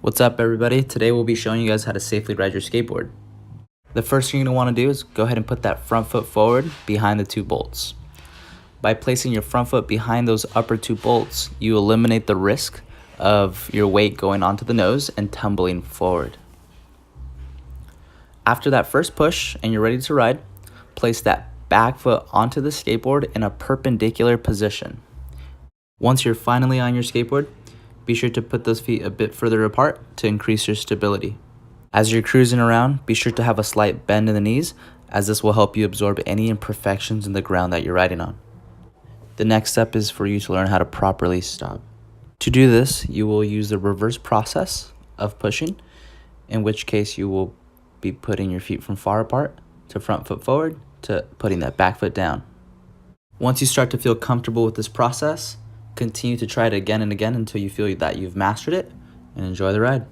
What's up everybody? Today we'll be showing you guys how to safely ride your skateboard. The first thing you're going to want to do is go ahead and put that front foot forward behind the two bolts. By placing your front foot behind those upper two bolts, you eliminate the risk of your weight going onto the nose and tumbling forward. After that first push and you're ready to ride, place that back foot onto the skateboard in a perpendicular position. Once you're finally on your skateboard, be sure to put those feet a bit further apart to increase your stability. As you're cruising around, be sure to have a slight bend in the knees, as this will help you absorb any imperfections in the ground that you're riding on. The next step is for you to learn how to properly stop. To do this, you will use the reverse process of pushing, in which case you will be putting your feet from far apart to front foot forward to putting that back foot down. Once you start to feel comfortable with this process, continue to try it again and again until you feel that you've mastered it, and enjoy the ride.